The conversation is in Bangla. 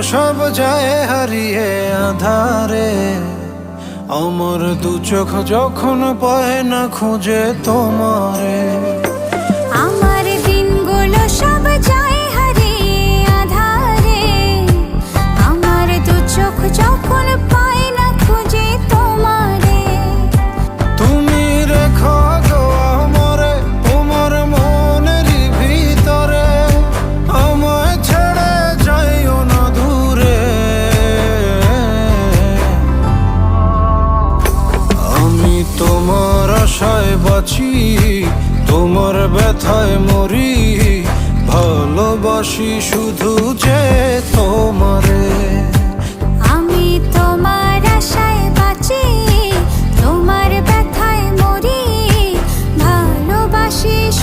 সব যায় হারিয়ে আধারে, আমার দু চোখ যখন পায় না খুঁজে তোমারে। আমার দিনগুলো সব যায় হারিয়ে আঁধারে, আমার দু চোখ যখন পায় না খুঁজে তোমারে। তুমি রেখো গো আমারে তোমার মনেরই ভিতরে, আমায় ছেড়ে যাইও না দূরে। আমি তোমার আশায় বাঁচি, তোমার ব্যথায় মরি, ভালোবাসি শুধু যে তোমার।